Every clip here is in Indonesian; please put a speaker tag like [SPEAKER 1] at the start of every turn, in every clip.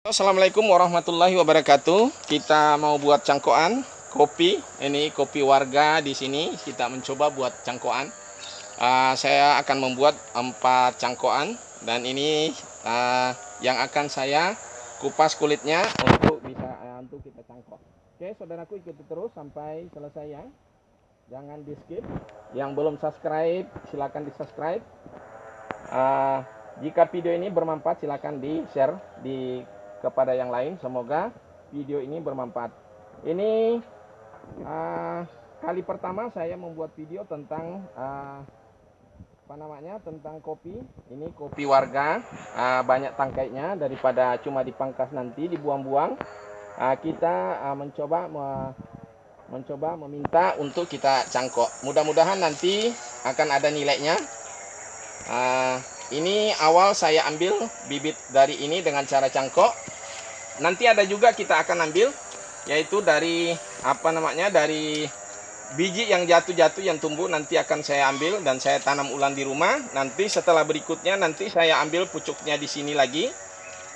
[SPEAKER 1] Assalamualaikum warahmatullahi wabarakatuh. Kita mau buat cangkokan kopi. Ini kopi warga di sini. Kita mencoba buat cangkokan. Saya akan membuat 4 cangkokan dan ini yang akan saya kupas kulitnya untuk kita cangkok. Oke, saudaraku ikuti terus sampai selesai ya. Jangan di skip. Yang belum subscribe silakan di subscribe. Jika video ini bermanfaat silakan di share kepada yang lain. Semoga video ini bermanfaat. Ini kali pertama saya membuat video tentang tentang kopi. Ini kopi warga, banyak tangkainya daripada cuma dipangkas nanti dibuang-buang. Kita mencoba meminta untuk kita cangkok. Mudah-mudahan nanti akan ada nilainya. Ini awal saya ambil bibit dari ini dengan cara cangkok. Nanti ada juga kita akan ambil yaitu dari dari biji yang jatuh-jatuh yang tumbuh, nanti akan saya ambil dan saya tanam ulang di rumah. Nanti setelah berikutnya nanti saya ambil pucuknya di sini lagi.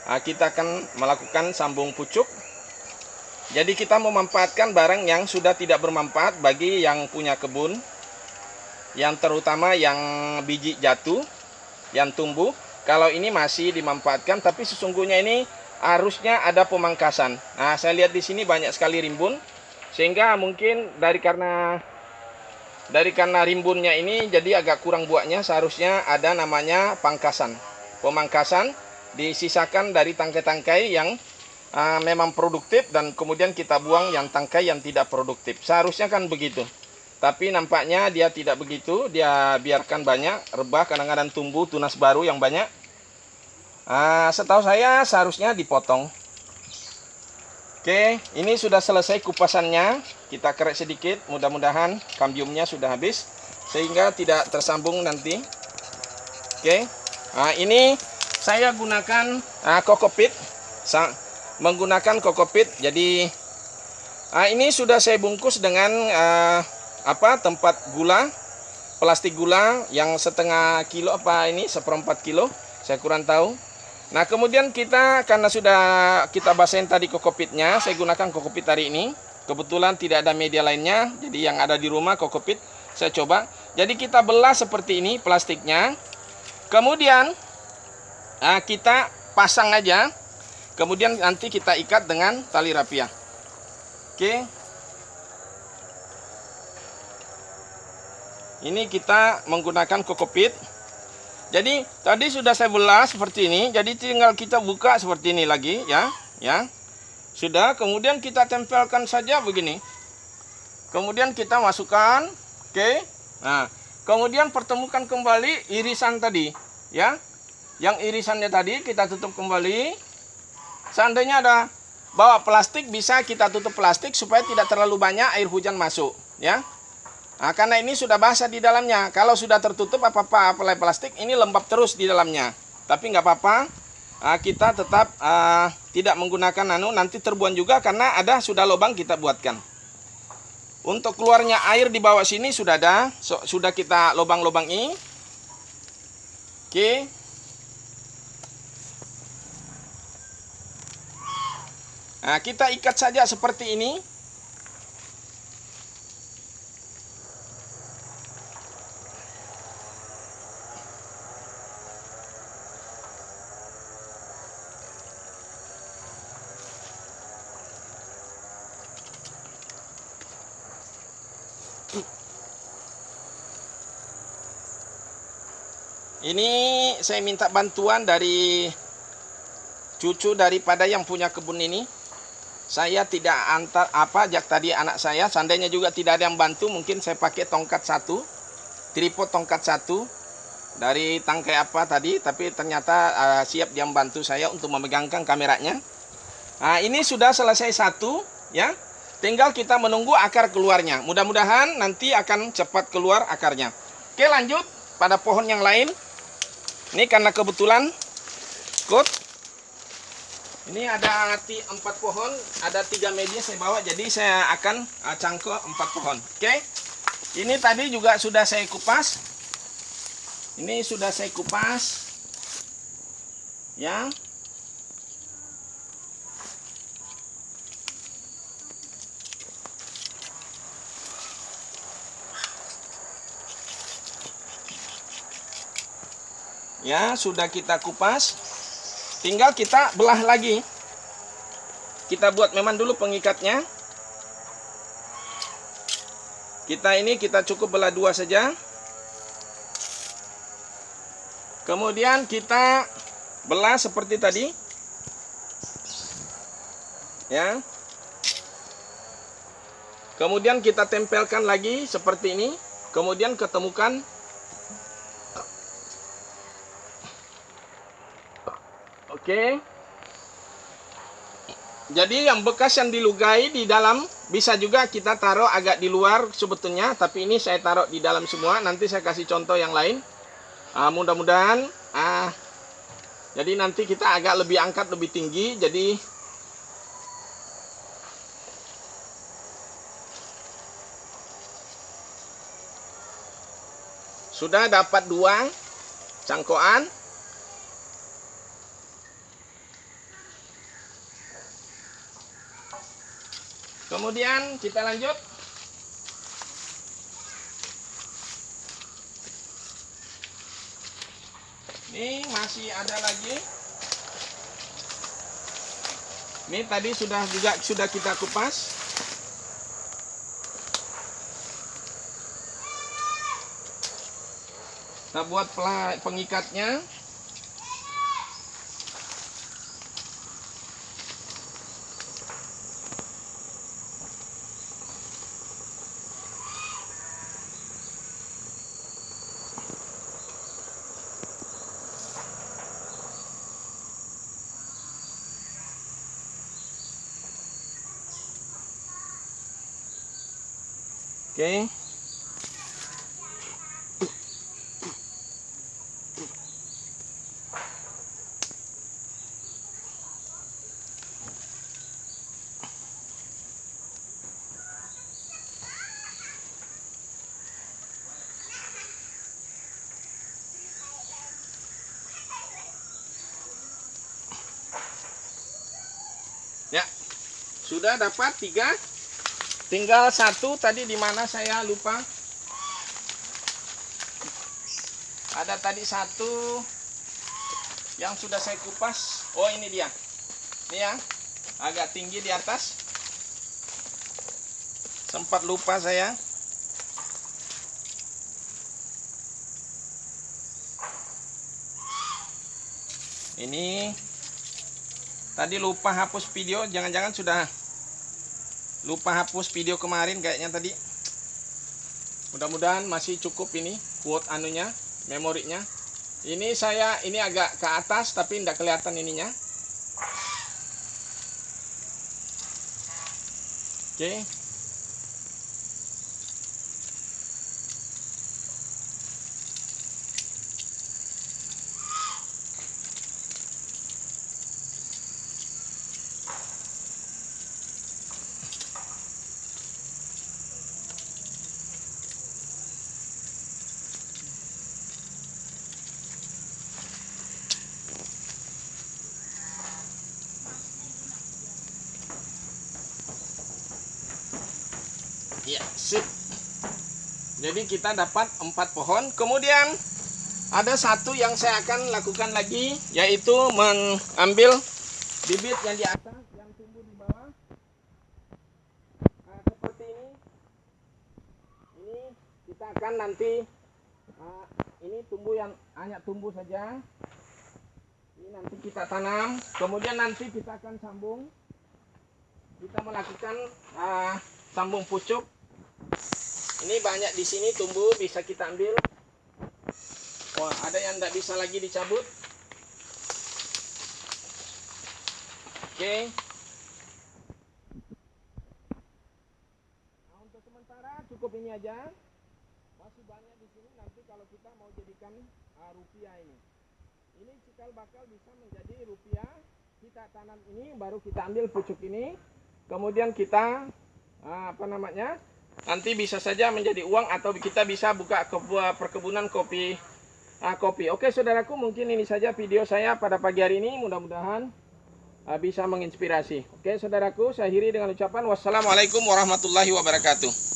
[SPEAKER 1] Kita akan melakukan sambung pucuk. Jadi kita memanfaatkan barang yang sudah tidak bermanfaat bagi yang punya kebun, yang terutama yang biji jatuh, yang tumbuh. Kalau ini masih dimanfaatkan, tapi sesungguhnya ini harusnya ada pemangkasan. Nah, saya lihat di sini banyak sekali rimbun, sehingga mungkin karena rimbunnya ini jadi agak kurang buahnya. Seharusnya ada namanya pangkasan, pemangkasan, disisakan dari tangkai-tangkai yang memang produktif dan kemudian kita buang yang tangkai yang tidak produktif. Seharusnya kan begitu. Tapi nampaknya dia tidak begitu, dia biarkan banyak, rebah, kadang-kadang tumbuh tunas baru yang banyak. Setahu saya seharusnya dipotong. Oke, ini sudah selesai kupasannya. Kita kerek sedikit, mudah-mudahan kambiumnya sudah habis sehingga tidak tersambung nanti. Oke, ini saya gunakan kokopit, menggunakan kokopit. Jadi ini sudah saya bungkus dengan tempat gula, plastik gula yang setengah kilo seperempat kilo, saya kurang tahu. Nah, kemudian karena sudah kita basahin tadi kokopitnya, saya gunakan kokopit hari ini. Kebetulan tidak ada media lainnya, jadi yang ada di rumah kokopit saya coba. Jadi kita belah seperti ini plastiknya. Kemudian kita pasang aja. Kemudian nanti kita ikat dengan tali rapia. Oke. Ini kita menggunakan kokopit. Jadi tadi sudah saya belah seperti ini. Jadi tinggal kita buka seperti ini lagi ya. Sudah, kemudian kita tempelkan saja begini. Kemudian kita masukkan, oke. Nah, kemudian pertemukan kembali irisan tadi, ya. Yang irisannya tadi kita tutup kembali. Seandainya ada bawa plastik, bisa kita tutup plastik supaya tidak terlalu banyak air hujan masuk, ya. Karena ini sudah basah di dalamnya. Kalau sudah tertutup apalagi plastik, ini lembab terus di dalamnya. Tapi nggak apa-apa. Kita tetap tidak menggunakan nanti terbuang juga karena sudah lubang kita buatkan. Untuk keluarnya air di bawah sini sudah ada. Sudah kita lubang-lubangi. Oke. Nah, kita ikat saja seperti ini. Ini saya minta bantuan dari cucu daripada yang punya kebun ini. Saya tidak ajak tadi anak saya. Seandainya juga tidak ada yang bantu, mungkin saya pakai tongkat satu, tripod tongkat satu dari tangkai tadi. Tapi ternyata siap dia membantu saya untuk memegangkan kameranya. Ini sudah selesai satu, ya. Tinggal kita menunggu akar keluarnya. Mudah-mudahan nanti akan cepat keluar akarnya. Oke, lanjut pada pohon yang lain. Ini karena kebetulan ini ada 4 pohon, ada 3 media saya bawa, jadi saya akan cangkok 4 pohon. Oke. Ini tadi juga sudah saya kupas. Ini sudah saya kupas. Ya. Ya, sudah kita kupas. Tinggal kita belah lagi. Kita buat memang dulu pengikatnya. Kita cukup belah 2 saja. Kemudian kita belah seperti tadi. Ya. Kemudian kita tempelkan lagi seperti ini. Kemudian ketemukan. Oke. Jadi yang bekas yang dilugai di dalam bisa juga kita taruh agak di luar sebetulnya, tapi ini saya taruh di dalam semua. Nanti saya kasih contoh yang lain. Mudah-mudahan jadi nanti kita agak lebih angkat lebih tinggi. Jadi sudah dapat 2 cangkokan. Kemudian kita lanjut. Ini masih ada lagi. Ini tadi sudah kita kupas. Kita buat pengikatnya. Oke. Ya, sudah dapat 3. Tinggal 1 tadi di mana saya lupa. Ada tadi 1 yang sudah saya kupas. Oh, ini dia. Ini ya, agak tinggi di atas. Sempat lupa saya. Ini tadi lupa hapus video, jangan-jangan sudah lupa hapus video kemarin kayaknya tadi. Mudah-mudahan masih cukup ini quote anunya, memorinya. Ini agak ke atas tapi tidak kelihatan ininya. Oke. Ya, sip. Jadi kita dapat 4 pohon. Kemudian ada 1 yang saya akan lakukan lagi, yaitu mengambil bibit yang di atas yang tumbuh di bawah. Seperti ini. Ini kita akan nanti ini tumbuh yang hanya tumbuh saja. Ini nanti kita tanam. Kemudian nanti kita akan sambung. Kita melakukan sambung pucuk. Ini banyak di sini tumbuh, bisa kita ambil. Wah, ada yang tidak bisa lagi dicabut. Oke. Nah, untuk sementara cukup ini aja. Masih banyak di sini nanti kalau kita mau jadikan rupiah ini. Ini cikal bakal bisa menjadi rupiah. Kita tanam ini, baru kita ambil pucuk ini. Kemudian kita nanti bisa saja menjadi uang atau kita bisa buka perkebunan kopi. Oke saudaraku, mungkin ini saja video saya pada pagi hari ini. Mudah-mudahan bisa menginspirasi. Oke saudaraku, saya akhiri dengan ucapan wassalamualaikum warahmatullahi wabarakatuh.